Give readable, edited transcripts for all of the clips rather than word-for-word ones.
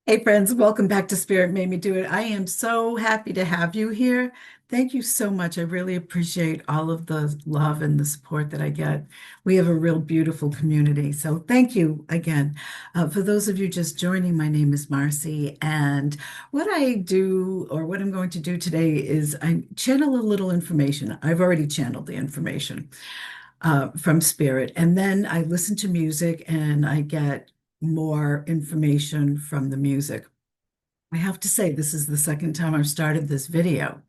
Hey friends, welcome back to Spirit Made Me Do It. I am so happy to have you here. Thank you so much. I really appreciate all of the love and the support that I get. We have a real beautiful community. So thank you again. For those of you just joining, my name is Marcy, and what I do or what I'm going to do today is I channel a little information. I've already channeled the information from Spirit. And then I listen to music and I get more information from the music. I have to say, this is the second time I've started this video.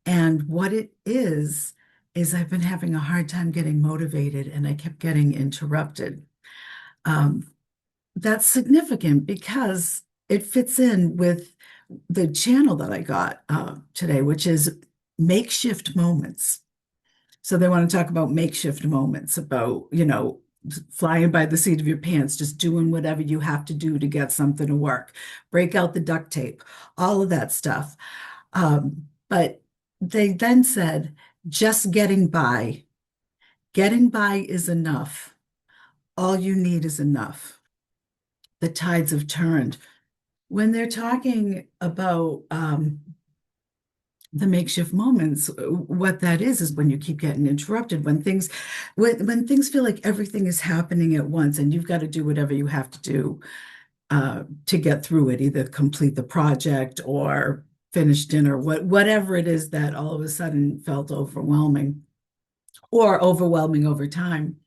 And what it is I've been having a hard time getting motivated and I kept getting interrupted. Um, that's significant because it fits in with the channel that I got today, which is makeshift moments. So they want to talk about makeshift moments, about, flying by the seat of your pants, just doing whatever you have to do to get something to work, break out the duct tape, all of that stuff. But they then said, just getting by is enough. All you need is enough. The tides have turned. When they're talking about the makeshift moments, what that is when you keep getting interrupted, when things feel like everything is happening at once and you've got to do whatever you have to do to get through it, either complete the project or finish dinner, whatever it is that all of a sudden felt overwhelming or overwhelming over time.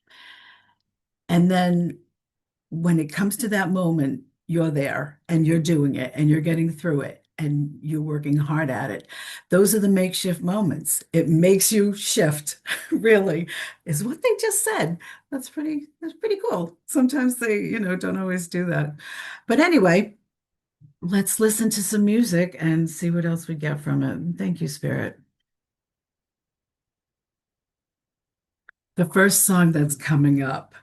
And then when it comes to that moment, you're there and you're doing it and you're getting through it and you're working hard at it. Those are the makeshift moments. It makes you shift, really, is what they just said. That's pretty cool. Sometimes they, don't always do that. But anyway, let's listen to some music and see what else we get from it. Thank you, Spirit. The first song that's coming up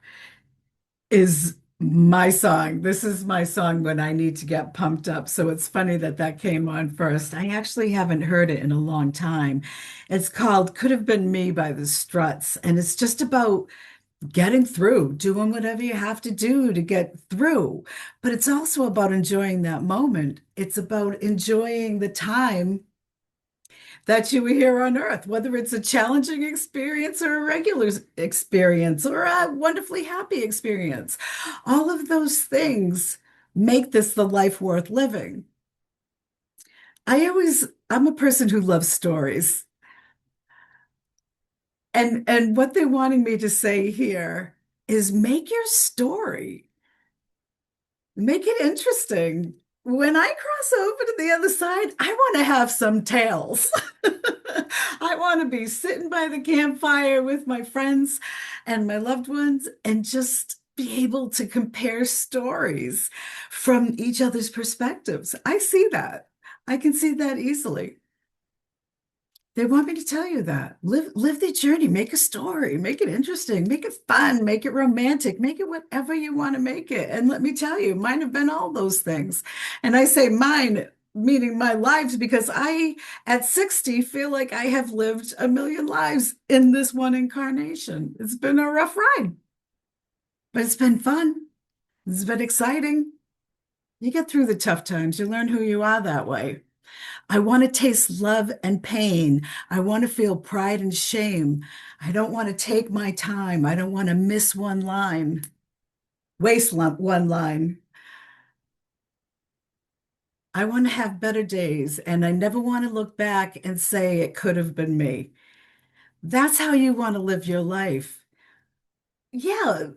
is my song. This is my song when I need to get pumped up. So it's funny that that came on first. I actually haven't heard it in a long time. It's called Could Have Been Me by the Struts. And it's just about getting through, doing whatever you have to do to get through. But it's also about enjoying that moment. It's about enjoying the time that you were here on earth, whether it's a challenging experience or a regular experience or a wonderfully happy experience. All of those things make this the life worth living. I'm a person who loves stories. And what they're wanting me to say here is make your story. Make it interesting. When I cross over to the other side, I want to have some tales. I want to be sitting by the campfire with my friends and my loved ones and just be able to compare stories from each other's perspectives. I see that. I can see that easily. They want me to tell you that. Live the journey, make a story, make it interesting, make it fun, make it romantic, make it whatever you want to make it. And let me tell you, mine have been all those things. And I say mine, meaning my lives, because I, at 60, feel like I have lived a million lives in this one incarnation. It's been a rough ride, but it's been fun. It's been exciting. You get through the tough times, you learn who you are that way. I want to taste love and pain. I want to feel pride and shame. I don't want to take my time. I don't want to miss one line, one line. I want to have better days, and I never want to look back and say it could have been me. That's how you want to live your life. Yeah,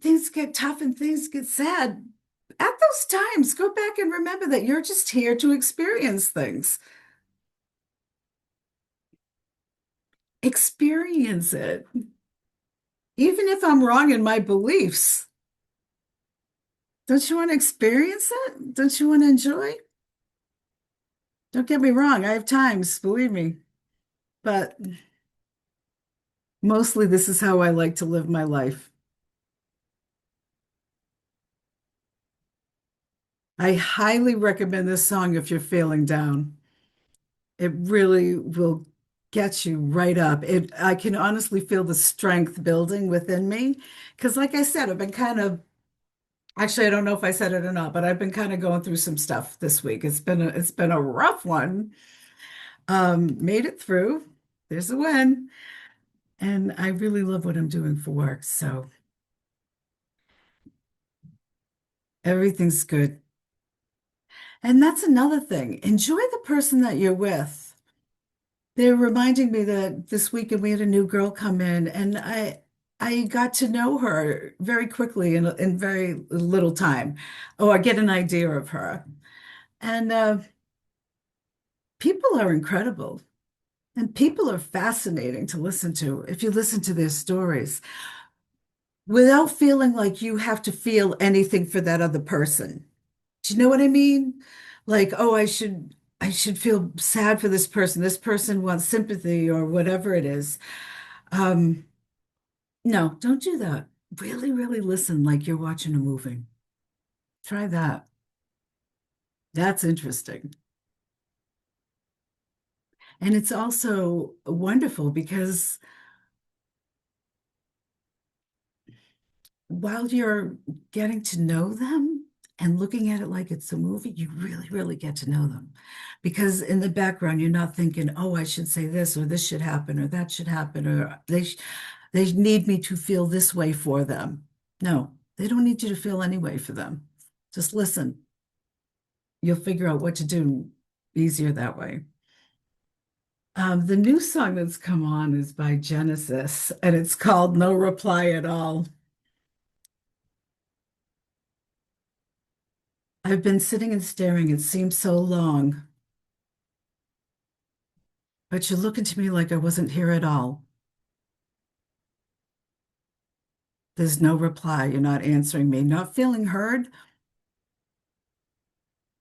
things get tough and things get sad. At those times, go back and remember that you're just here to experience things. Experience it. Even if I'm wrong in my beliefs, don't you want to experience it? Don't you want to enjoy? Don't get me wrong, I have times, believe me, but mostly this is how I like to live my life. I highly recommend this song if you're feeling down. It really will get you right up. I can honestly feel the strength building within me because, like I said, I've been kind of Actually, I don't know if I said it or not, but I've been kind of going through some stuff this week. It's been a rough one. Made it through. There's a win. And I really love what I'm doing for work. So everything's good. And that's another thing. Enjoy the person that you're with. They're reminding me that this weekend we had a new girl come in, and I got to know her very quickly in very little time, or get an idea of her. And people are incredible, and people are fascinating to listen to if you listen to their stories without feeling like you have to feel anything for that other person. Do you know what I mean? Like, oh, I should feel sad for this person. This person wants sympathy or whatever it is. Um, no, don't do that. Really, really listen like you're watching a movie. Try that. That's interesting. And it's also wonderful because while you're getting to know them and looking at it like it's a movie, you really, really get to know them. Because in the background, you're not thinking, oh, I should say this, or this should happen, or that should happen, or they need me to feel this way for them. No, they don't need you to feel any way for them. Just listen. You'll figure out what to do easier that way. The new song that's come on is by Genesis, and it's called No Reply at All. I've been sitting and staring. It seems so long, but you're looking to me like I wasn't here at all. There's no reply. You're not answering me, not feeling heard.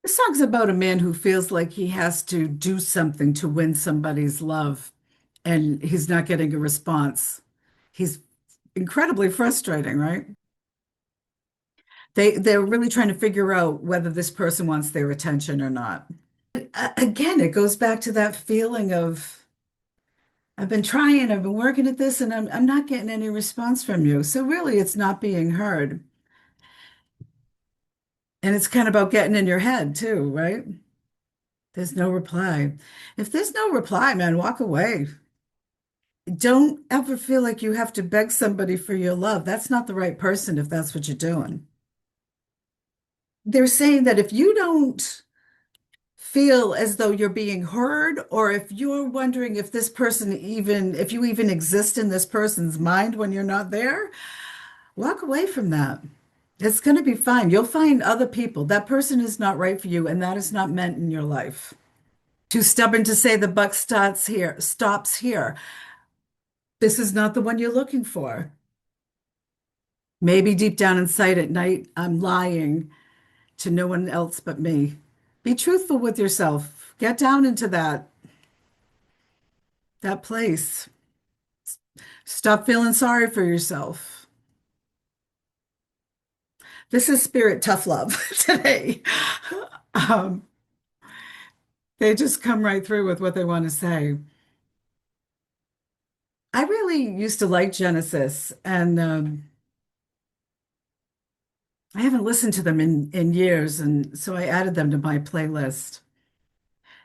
This song's about a man who feels like he has to do something to win somebody's love, and he's not getting a response. He's incredibly frustrating, right? They're really trying to figure out whether this person wants their attention or not. Again, it goes back to that feeling of I've been trying, I've been working at this, and I'm not getting any response from you. So really, it's not being heard. And it's kind of about getting in your head too, right? There's no reply. If there's no reply, man, walk away. Don't ever feel like you have to beg somebody for your love. That's not the right person if that's what you're doing. They're saying that if you don't feel as though you're being heard, or if you're wondering if this person even, if you even exist in this person's mind when you're not there, walk away from that. It's going to be fine. You'll find other people. That person is not right for you, and that is not meant in your life. Too stubborn to say the buck starts here, stops here. This is not the one you're looking for. Maybe deep down inside at night, I'm lying to no one else but me. Be truthful with yourself. Get down into that place. Stop feeling sorry for yourself. This is spirit tough love today. Um, they just come right through with what they want to say. I really used to like Genesis, and I haven't listened to them in years, and so I added them to my playlist.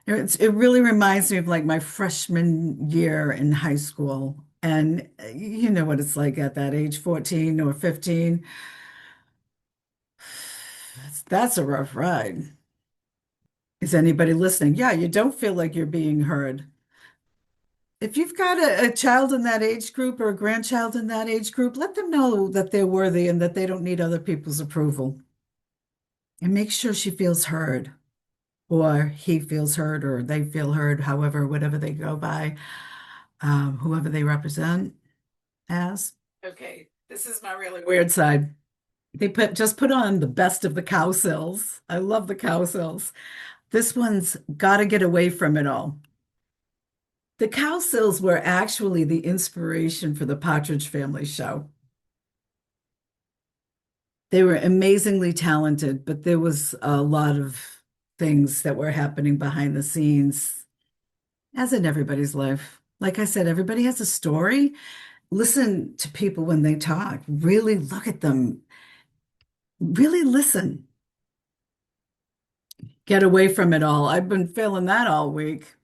It really reminds me of like my freshman year in high school. And you know what it's like at that age, 14 or 15. That's a rough ride. Is anybody listening? Yeah, you don't feel like you're being heard. If you've got a child in that age group or a grandchild in that age group, let them know that they're worthy and that they don't need other people's approval. And make sure she feels heard, or he feels heard, or they feel heard, however, whatever they go by, whoever they represent as. Okay, this is my really weird side. They put on the best of the cow sills. I love the cow sills. This one's got to get away from it all. The cow sills were actually the inspiration for the Partridge Family show. They were amazingly talented, but there was a lot of things that were happening behind the scenes, as in everybody's life. Like I said, everybody has a story. Listen to people when they talk. Really look at them. Really listen. Get away from it all. I've been feeling that all week.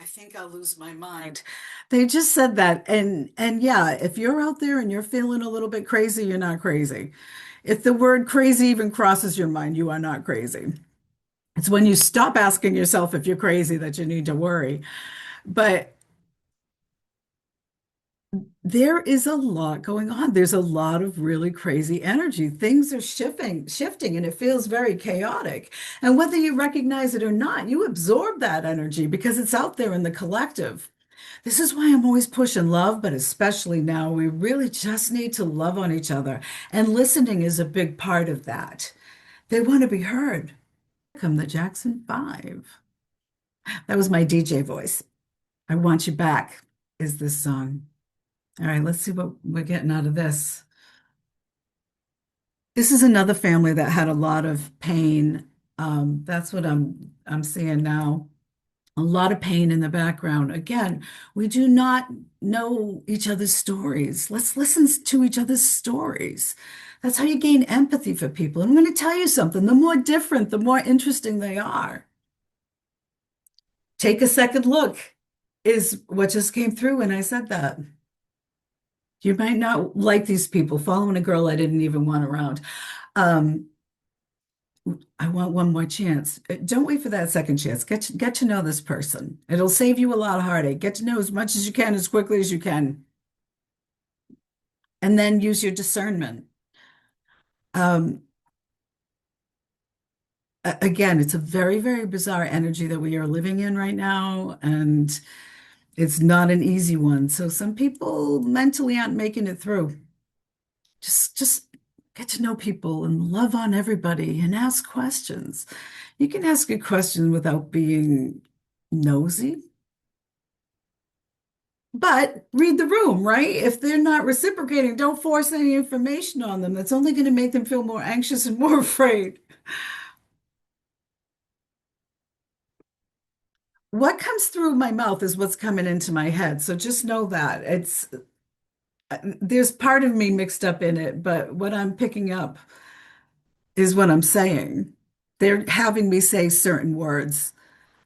I think I'll lose my mind. They just said that. And yeah, if you're out there and you're feeling a little bit crazy, you're not crazy. If the word crazy even crosses your mind, you are not crazy. It's when you stop asking yourself if you're crazy that you need to worry. But there is a lot going on. There's a lot of really crazy energy. Things are shifting, and it feels very chaotic. And whether you recognize it or not, you absorb that energy because it's out there in the collective. This is why I'm always pushing love, but especially now, we really just need to love on each other. And listening is a big part of that. They want to be heard. Come the Jackson 5. That was my DJ voice. I Want You Back is this song. All right, let's see what we're getting out of this. This is another family that had a lot of pain. That's what I'm seeing now. A lot of pain in the background. Again, we do not know each other's stories. Let's listen to each other's stories. That's how you gain empathy for people. And I'm going to tell you something, the more different, the more interesting they are. Take a second look is what just came through when I said that. You might not like these people following a girl I didn't even want around. Um, I want one more chance. Don't wait for that second chance. Get to know this person. It'll save you a lot of heartache. Get to know as much as you can, as quickly as you can, and then use your discernment. Um, Again, it's a very, very bizarre energy that we are living in right now, and it's not an easy one. So some people mentally aren't making it through. Just get to know people and love on everybody and ask questions. You can ask a question without being nosy, but read the room, right? If they're not reciprocating, don't force any information on them. That's only going to make them feel more anxious and more afraid. What comes through my mouth is what's coming into my head. So just know that there's part of me mixed up in it, but what I'm picking up is what I'm saying. They're having me say certain words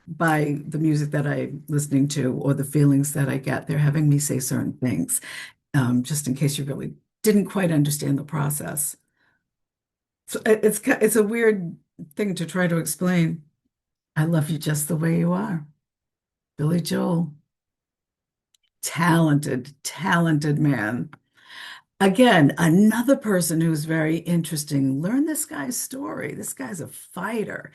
by the music that I'm listening to or the feelings that I get. They're having me say certain things, just in case you really didn't quite understand the process. So it's a weird thing to try to explain. I love you just the way you are. Billy Joel, talented, talented man. Again, another person who's very interesting. Learn this guy's story. This guy's a fighter,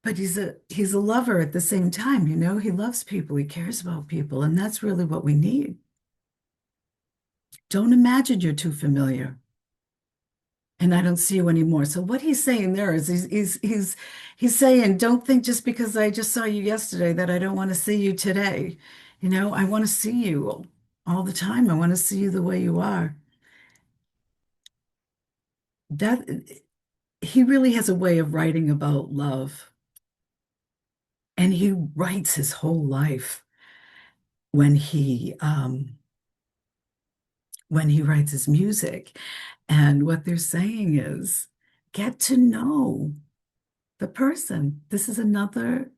but he's a lover at the same time, you know? He loves people, he cares about people, and that's really what we need. Don't imagine you're too familiar and I don't see you anymore. So what he's saying there is he's saying, don't think just because I just saw you yesterday that I don't want to see you today. You know, I want to see you all the time. I want to see you the way you are. That he really has a way of writing about love, and he writes his whole life when he writes his music. And what they're saying is get to know the person. This is another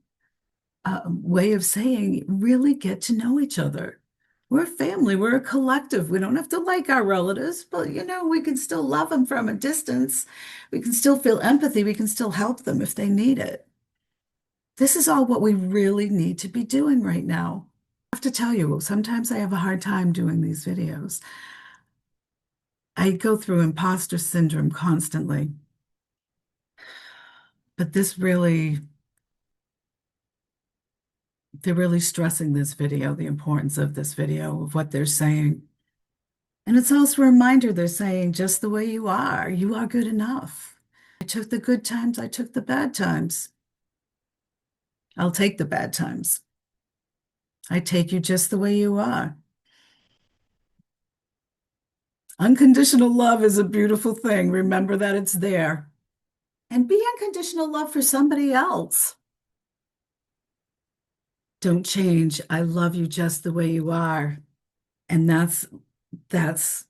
way of saying really get to know each other. We're a family, we're a collective. We don't have to like our relatives, but you know, we can still love them from a distance. We can still feel empathy. We can still help them if they need it. This is all what we really need to be doing right now. I have to tell you, sometimes I have a hard time doing these videos. I go through imposter syndrome constantly, but they're really stressing this video, the importance of this video, of what they're saying. And it's also a reminder they're saying, just the way you are good enough. I took the good times, I took the bad times. I'll take the bad times. I take you just the way you are. Unconditional love is a beautiful thing. Remember that it's there. And be unconditional love for somebody else. Don't change. I love you just the way you are. And that's That's,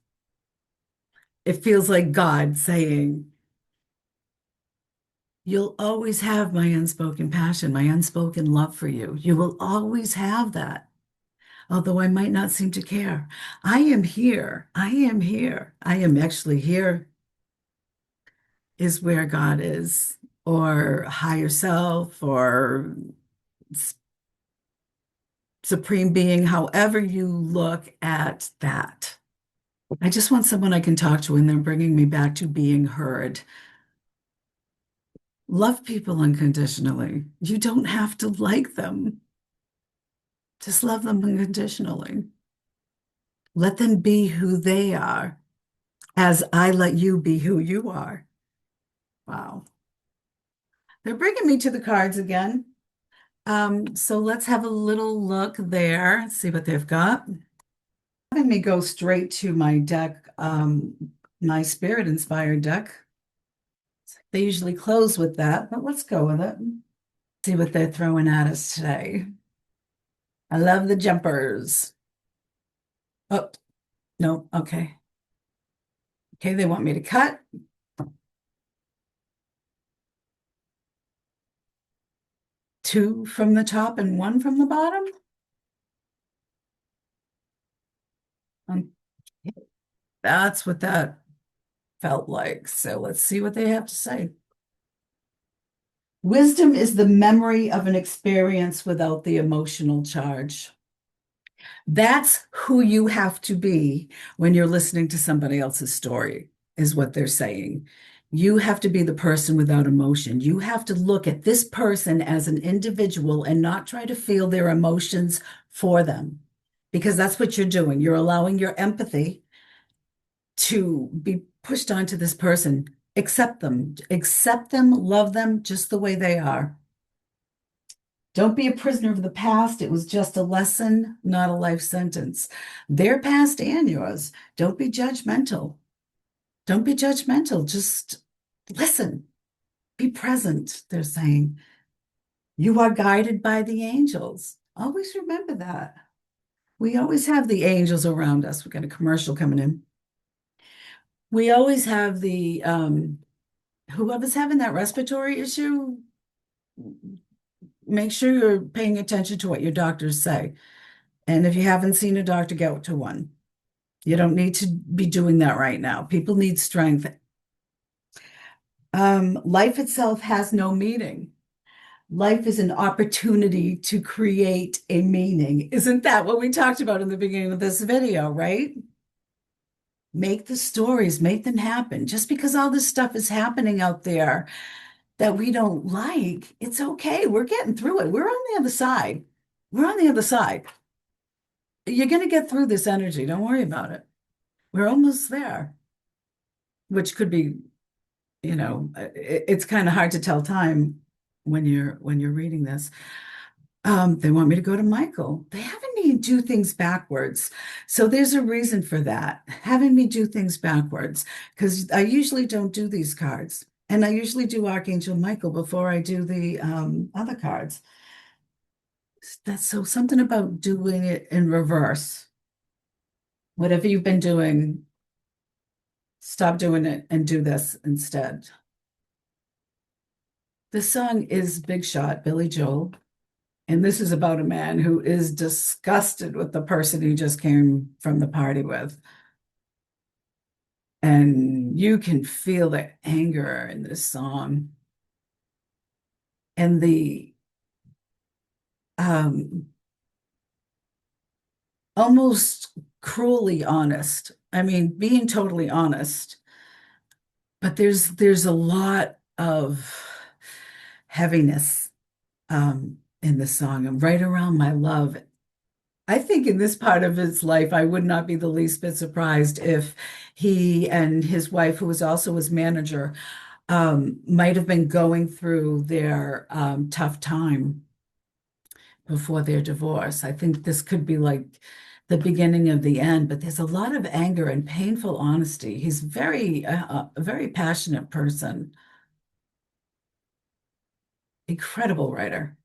it feels like God saying, you'll always have my unspoken passion, my unspoken love for you. You will always have that. Although I might not seem to care. I am here. I am here. I am actually here is where God is, or higher self, or supreme being, however you look at that. I just want someone I can talk to, and they're bringing me back to being heard. Love people unconditionally. You don't have to like them. Just love them unconditionally. Let them be who they are, as I let you be who you are. Wow. They're bringing me to the cards again. So let's have a little look there, see what they've got. Having me go straight to my deck, my spirit inspired deck. They usually close with that, but let's go with it. See what they're throwing at us today. I love the jumpers. Oh, no, okay. Okay, they want me to cut. Two from the top and one from the bottom. Um, that's what that felt like. So let's see what they have to say. Wisdom is the memory of an experience without the emotional charge. That's who you have to be when you're listening to somebody else's story, is what they're saying. You have to be the person without emotion. You have to look at this person as an individual and not try to feel their emotions for them, because that's what you're doing. You're allowing your empathy to be pushed onto this person. Accept them, love them just the way they are. Don't be a prisoner of the past. It was just a lesson, not a life sentence. Their past and yours. Don't be judgmental. Don't be judgmental. Just listen. Be present, they're saying. You are guided by the angels. Always remember that. We always have the angels around us. We've got a commercial coming in. We always have the whoever's having that respiratory issue, make sure you're paying attention to what your doctors say. And if you haven't seen a doctor, go to one. You don't need to be doing that right now. People need strength. Life itself has no meaning. Life is an opportunity to create a meaning. Isn't that what we talked about in the beginning of this video, right? Make the stories, make them happen. Just because all this stuff is happening out there that we don't like, it's okay. We're getting through it. We're on the other side. We're on the other side. You're going to get through this energy. Don't worry about it. We're almost there, which could be, it's kind of hard to tell time when you're reading this. They want me to go to Michael. They having me do things backwards. So there's a reason for that. Having me do things backwards, because I usually don't do these cards. And I usually do Archangel Michael before I do the other cards. That's so something about doing it in reverse. Whatever you've been doing, stop doing it and do this instead. This song is Big Shot, Billy Joel. And this is about a man who is disgusted with the person he just came from the party with. And you can feel the anger in this song and the um, almost cruelly honest. I mean, being totally honest, but there's a lot of heaviness in the song. I'm right around my love. I think in this part of his life, I would not be the least bit surprised if he and his wife, who was also his manager, might have been going through their tough time before their divorce. I think this could be like the beginning of the end, but there's a lot of anger and painful honesty. He's a very passionate person, incredible writer.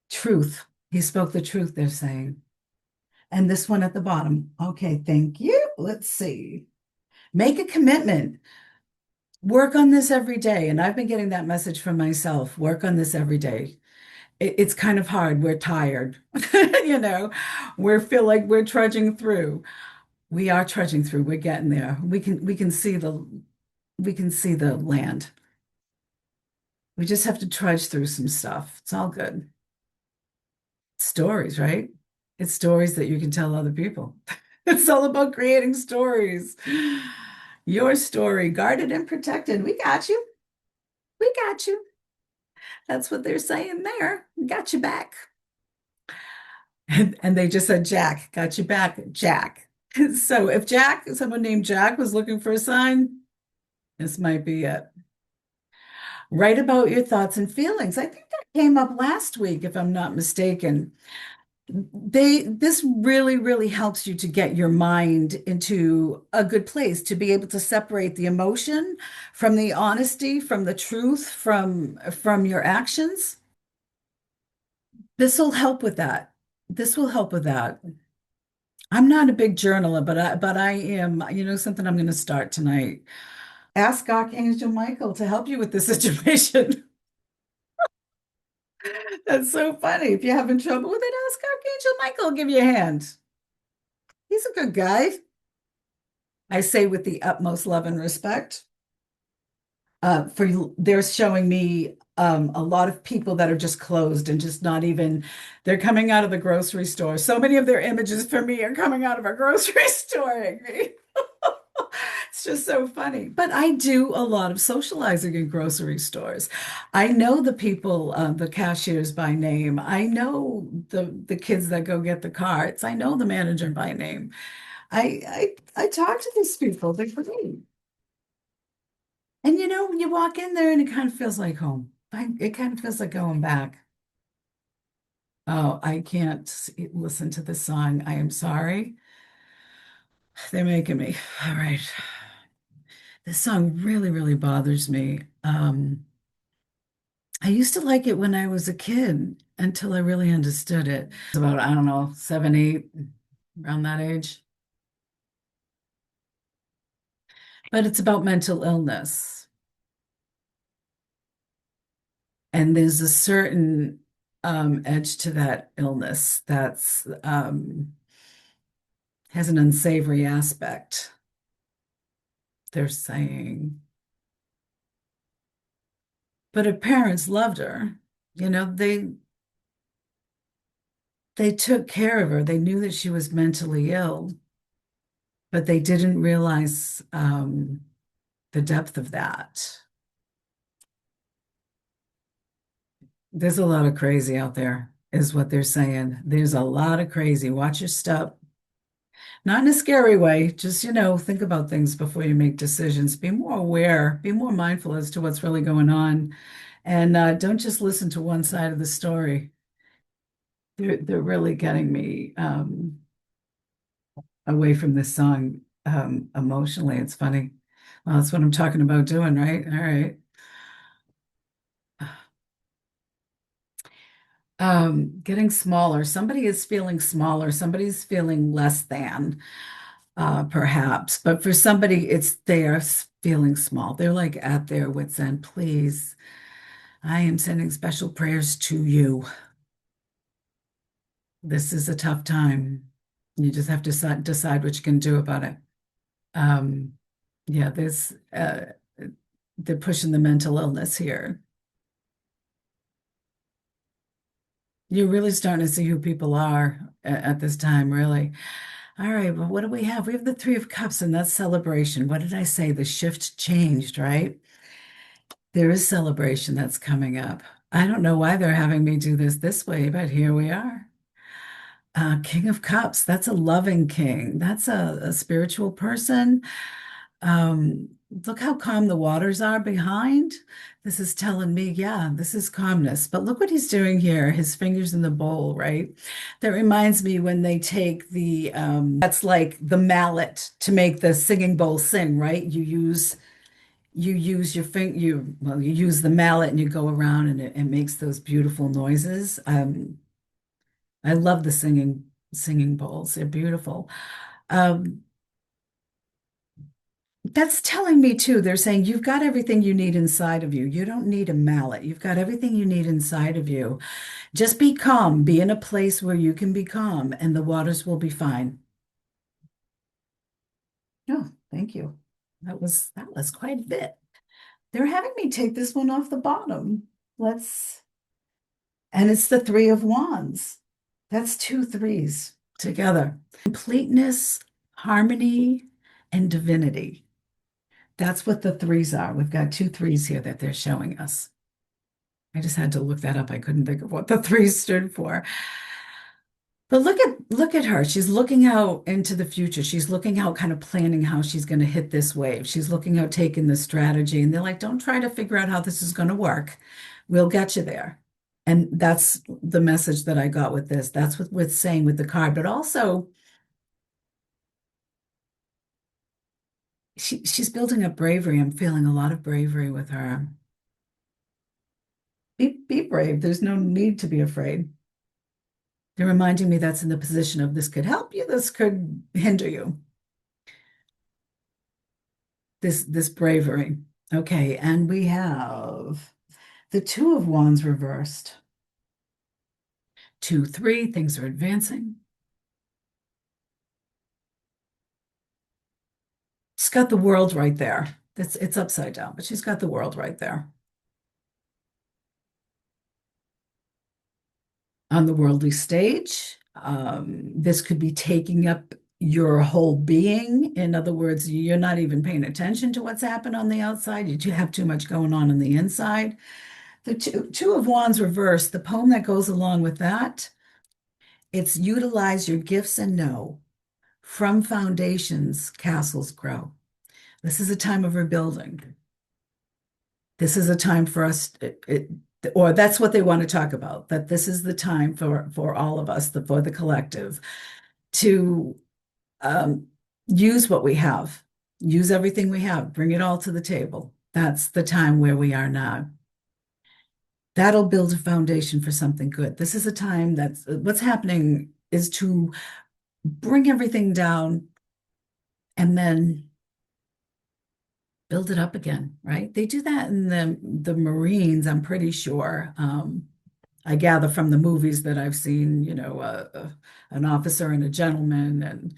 Truth. He spoke the truth, they're saying. And this one at the bottom. Okay, thank you. Let's see. Make a commitment. Work on this every day. And I've been getting that message from myself. Work on this every day. It's kind of hard. We're tired. You know, we feel like we're trudging through. We are trudging through. We're getting there. We can see the land. We just have to trudge through some stuff. It's all good. Stories, right? It's stories that you can tell other people. It's all about creating stories. Your story, guarded and protected. We got you. We got you. That's what they're saying there. We got you back. And they just said, Jack, got you back, Jack. So if someone named Jack was looking for a sign, this might be it. Write about your thoughts and feelings. I think that came up last week, if I'm not mistaken. This really helps you to get your mind into a good place, to be able to separate the emotion from the honesty, from the truth, from your actions. This will help with that. This will help with that. I'm not a big journaler, but I am, something I'm going to start tonight. Ask Archangel Michael to help you with this situation. That's so funny. If you're having trouble with it, ask Archangel Michael, give you a hand. He's a good guy. I say with the utmost love and respect. They're showing me a lot of people that are just closed and just not even, they're coming out of the grocery store. So many of their images for me are coming out of a grocery store. It's just so funny. But I do a lot of socializing in grocery stores. I know the people, the cashiers by name. I know the kids that go get the carts. I know the manager by name. I talk to these people. They're great. And you walk in there and it kind of feels like home. It kind of feels like going back. Oh, I can't listen to this song. I am sorry. They're making me. All right. This song really bothers me. I used to like it when I was a kid until I really understood it. It's about, I don't know, 7, 8, around that age. But it's about mental illness. And there's a certain edge to that illness that's has an unsavory aspect. They're saying, but her parents loved her. You know, they took care of her. They knew that she was mentally ill, but they didn't realize the depth of that. There's a lot of crazy out there, is what they're saying. There's a lot of crazy. Watch your step. Not in a scary way, just, think about things before you make decisions. Be more aware, be more mindful as to what's really going on. And don't just listen to one side of the story. They're really getting me away from this song emotionally. It's funny. Well, that's what I'm talking about doing, right? All right. Getting smaller. Somebody is feeling smaller. Somebody's feeling less than, perhaps. But for somebody, they are feeling small. They're like at their wits' end. Please, I am sending special prayers to you. This is a tough time. You just have to decide what you can do about it. Um, yeah, they're pushing the mental illness here. You're really starting to see who people are at this time, really. All right, well, what do we have? We have the Three of Cups, and that's celebration. What did I say? The shift changed, right? There is celebration that's coming up. I don't know why they're having me do this way, but here we are. King of Cups, that's a loving king. That's a spiritual person. Um, Look how calm the waters are behind. This is telling me, yeah, this is calmness. But look what he's doing here, his fingers in the bowl, right? That reminds me when they take that's like the mallet to make the singing bowl sing, right? You use your finger, you use the mallet and you go around and it makes those beautiful noises. I love the singing singing bowls. They're beautiful. Um, that's telling me too. They're saying you've got everything you need inside of you. You don't need a mallet. You've got everything you need inside of you. Just be calm. Be in a place where you can be calm, and the waters will be fine. Oh, thank you. That was quite a bit. They're having me take this one off the bottom. Let's, and it's the Three of Wands. That's two threes together. Completeness, harmony, and divinity. That's what the threes are. We've got two threes here that they're showing us. I just had to look that up. I couldn't think of what the threes stood for. But look at her. She's looking out into the future. She's looking out, kind of planning how she's going to hit this wave. She's looking out, taking the strategy. And they're like, don't try to figure out how this is going to work. We'll get you there. And that's the message that I got with this. That's what with saying with the card, but also she's building up bravery. I'm feeling a lot of bravery with her. Be brave. There's no need to be afraid. They're reminding me that's in the position of this could help you, this could hinder you. This bravery. Okay, and we have the Two of Wands reversed. 2, 3, things are advancing. She's got the world right there. It's upside down, but she's got the world right there. On the worldly stage, this could be taking up your whole being. In other words, you're not even paying attention to what's happened on the outside. You have too much going on the inside. The two of Wands reversed, the poem that goes along with that, it's utilize your gifts and know. From foundations, castles grow. This is a time of rebuilding. This is a time for us, or that's what they want to talk about, that this is the time for all of us, for the collective, to use what we have, use everything we have, bring it all to the table. That's the time where we are now. That'll build a foundation for something good. This is a time that's what's happening is to bring everything down and then build it up again, right? They do that in the Marines, I'm pretty sure. I gather from the movies that I've seen, an officer and a gentleman and,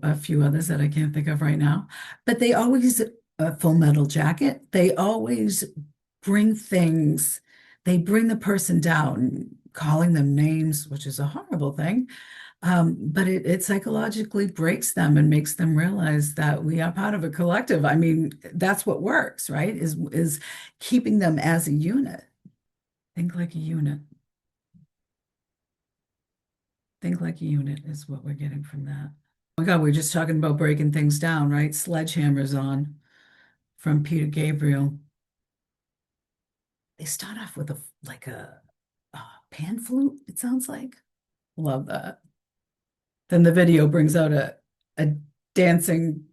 a few others that I can't think of right now. But they always, a Full Metal Jacket, they always bring things, they bring the person down, calling them names, which is a horrible thing. But it psychologically breaks them and makes them realize that we are part of a collective. I mean, that's what works, right? Is keeping them as a unit. Think like a unit. Think like a unit is what we're getting from that. Oh my God, we're just talking about breaking things down, right? Sledgehammers on from Peter Gabriel. They start off with a pan flute, it sounds like. Love that. Then the video brings out a dancing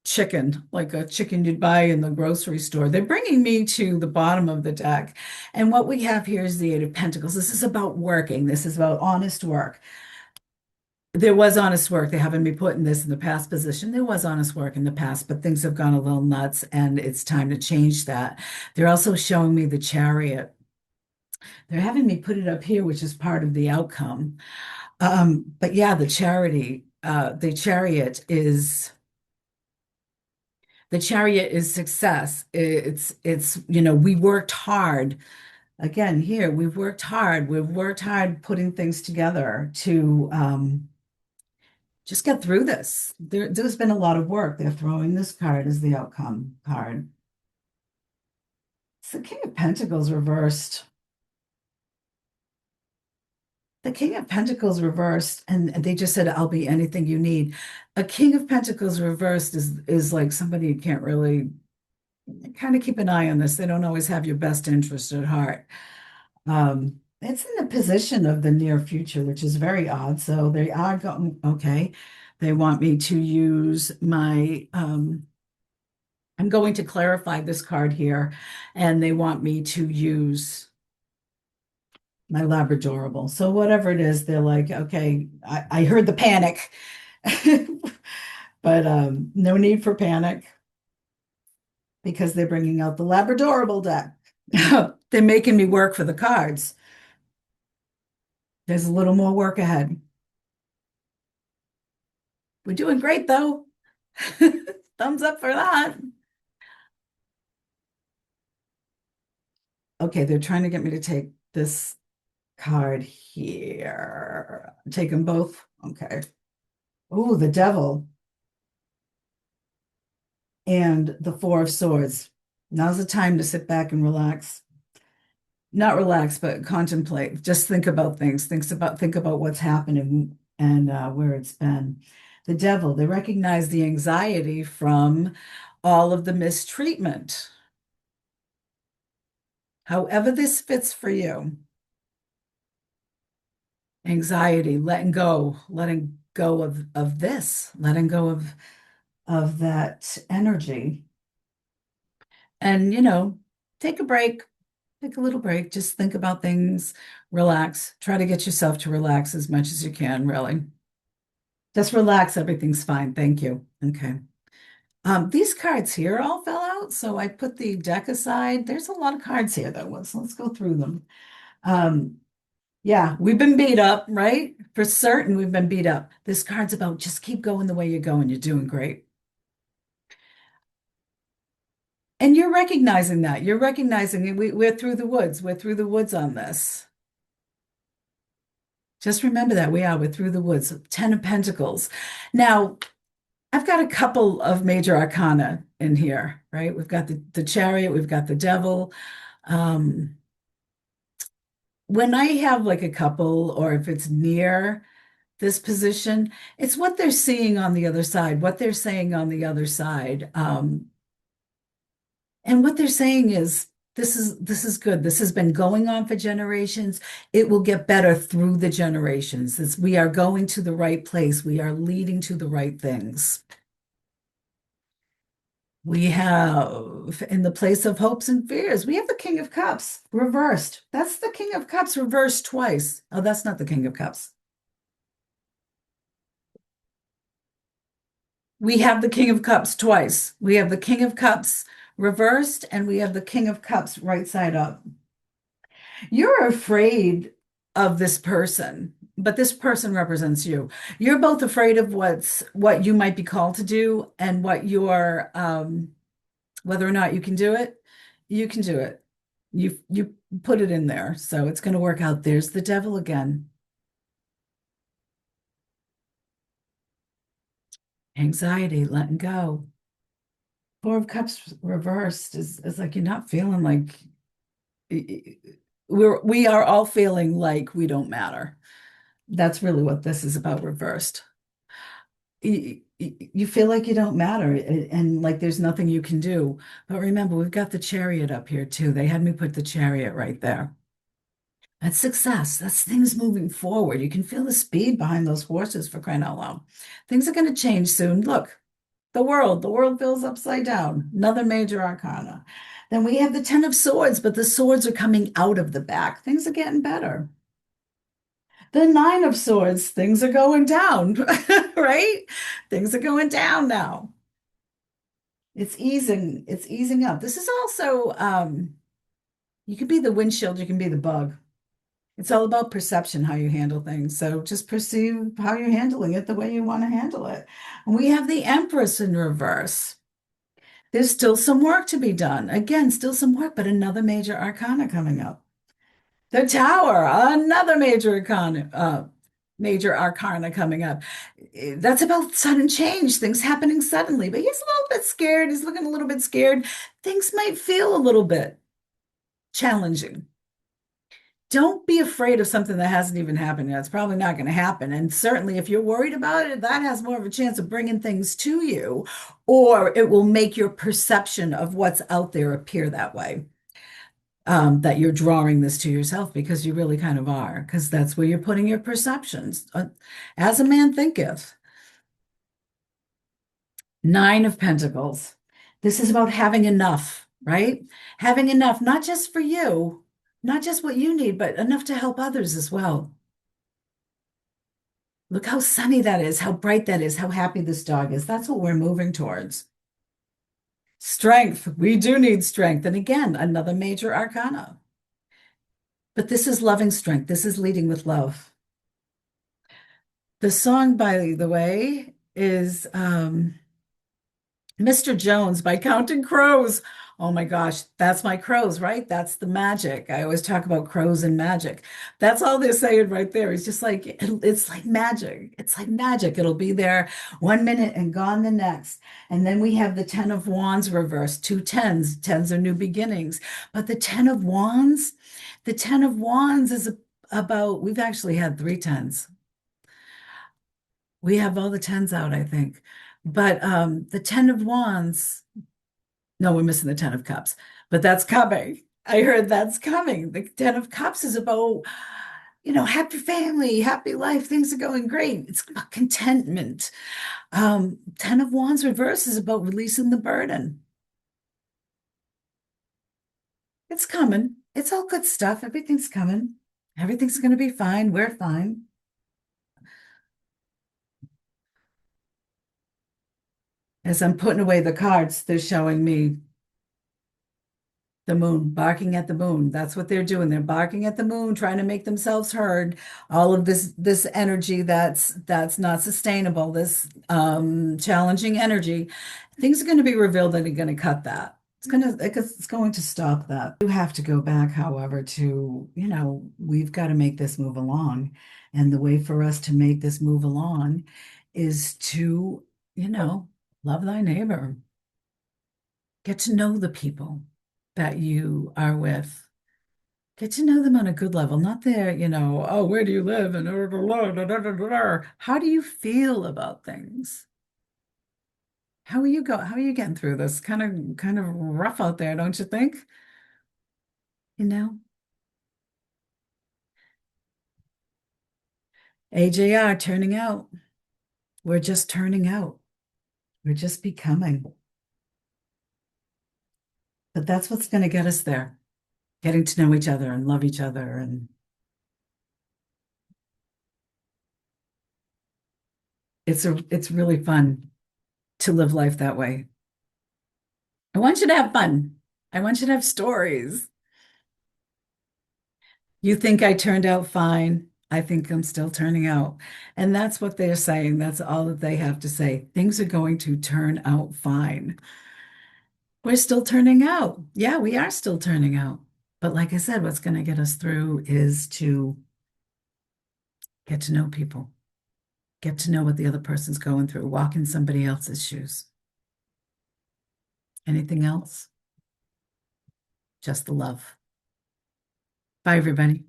chicken, like a chicken you'd buy in the grocery store. They're bringing me to the bottom of the deck. And what we have here is the Eight of Pentacles. This is about working. This is about honest work. There was honest work. They haven't me put in this in the past position. There was honest work in the past, but things have gone a little nuts and it's time to change that. They're also showing me the Chariot. They're having me put it up here, which is part of the outcome. But yeah, the chariot is success. It's we worked hard. Again, here we've worked hard. We've worked hard putting things together to just get through this. There's been a lot of work. They're throwing this card as the outcome card. It's the King of Pentacles reversed. The King of Pentacles reversed, and they just said, I'll be anything you need. A King of Pentacles reversed is like somebody you can't really kind of keep an eye on this. They don't always have your best interest at heart. It's in the position of the near future, which is very odd. So they are going, okay. They want me to use I'm going to clarify this card here, and they want me to use my Labradorable. So whatever it is, they're like, okay, I heard the panic, but no need for panic because they're bringing out the Labradorable deck. They're making me work for the cards. There's a little more work ahead. We're doing great though. Thumbs up for that. Okay, they're trying to get me to take this card here. Take them both. Okay. Oh, the devil and the four of swords. Now's the time to sit back and relax. Not relax, but contemplate. Just think about things. Think about what's happening and where it's been. The devil, they recognize the anxiety from all of the mistreatment. However this fits for you. Anxiety, letting go of this, letting go of that energy. And take a break, take a little break, just think about things, relax, try to get yourself to relax as much as you can, really. Just relax, everything's fine. Thank you. Okay. These cards here all fell out, so I put the deck aside. There's a lot of cards here though. Let's go through them. Um, Yeah, we've been beat up, right? For certain, we've been beat up. This card's about just keep going the way you're going. You're doing great. And you're recognizing that. You're recognizing it. We're through the woods. We're through the woods on this. Just remember that we're through the woods. Ten of Pentacles. Now, I've got a couple of major arcana in here, right? We've got the Chariot, we've got the Devil. Um, when I have like a couple, or if it's near this position, it's what they're seeing on the other side, what they're saying on the other side. And what they're saying is this is good. This has been going on for generations. It will get better through the generations. We are going to the right place. We are leading to the right things. We have in the place of hopes and fears, we have the King of Cups reversed. That's the King of Cups reversed twice. Oh, that's not the King of Cups. We have the King of Cups twice. We have the King of Cups reversed, and we have the King of Cups right side up. You're afraid of this person, but this person represents you. You're both afraid of what you might be called to do and what your whether or not you can do it. You can do it. You put it in there, so it's going to work out. There's the devil again. Anxiety, letting go. Four of Cups reversed is like you're not feeling like we are all feeling like we don't matter. That's really what this is about reversed. You feel like you don't matter and like there's nothing you can do. But remember, we've got the Chariot up here too. They had me put the Chariot right there. That's success. That's things moving forward. You can feel the speed behind those horses for crying out loud. Things are going to change soon. Look, the world feels upside down. Another major arcana. Then we have the Ten of Swords, but the swords are coming out of the back. Things are getting better. The Nine of Swords, things are going down, right? Things are going down now. It's easing up. This is also you can be the windshield, you can be the bug. It's all about perception, how you handle things. So just perceive how you're handling it the way you want to handle it. And we have the Empress in reverse. There's still some work to be done. Again, still some work, but another major arcana coming up. The Tower, another major arcana coming up. That's about sudden change, things happening suddenly. But he's a little bit scared. He's looking a little bit scared. Things might feel a little bit challenging. Don't be afraid of something that hasn't even happened yet. It's probably not going to happen. And certainly, if you're worried about it, that has more of a chance of bringing things to you, or it will make your perception of what's out there appear that way. That you're drawing this to yourself because you really kind of are, because that's where you're putting your perceptions. As a man thinketh. Nine of Pentacles. This is about having enough, right? Having enough, not just for you, Not just what you need, but enough to help others as well. Look how sunny that is, how bright that is, how happy this dog is. That's what we're moving towards. Strength. We do need strength. And again, another major arcana. But this is loving strength. This is leading with love. The song, by the way, is Mr. Jones by Counting Crows. Oh my gosh, that's my crows, right? That's the magic. I always talk about crows and magic. That's all they're saying right there. It's just like it's like magic. It's like magic. It'll be there 1 minute and gone the next. And then we have the Ten of Wands reversed, two tens. Tens are new beginnings. But the Ten of Wands is about, we've actually had three tens. We have all the tens out, I think. But the Ten of Wands, no, we're missing the Ten of Cups, but that's coming. I heard that's coming. The Ten of Cups is about, happy family, happy life, things are going great. It's about contentment. Ten of Wands reverse is about releasing the burden. It's coming. It's all good stuff. Everything's coming. Everything's going to be fine. We're fine. As I'm putting away the cards, they're showing me the moon, barking at the moon. That's what they're doing. They're barking at the moon, trying to make themselves heard. All of this energy that's not sustainable, this challenging energy. Things are going to be revealed that are going to cut that. It's going to stop that. You have to go back, however, to, we've got to make this move along. And the way for us to make this move along is to, love thy neighbor. Get to know the people that you are with. Get to know them on a good level, not their, oh, where do you live? And how do you feel about things? How are you getting through this? Kind of rough out there, don't you think? You know? AJR turning out. We're just turning out. We're just becoming. But that's what's going to get us there. Getting to know each other and love each other. And it's really fun to live life that way. I want you to have fun. I want you to have stories. You think I turned out fine. I think I'm still turning out. And that's what they're saying. That's all that they have to say. Things are going to turn out fine. We're still turning out. Yeah, we are still turning out. But like I said, what's going to get us through is to get to know people, get to know what the other person's going through, walk in somebody else's shoes. Anything else? Just the love. Bye, everybody.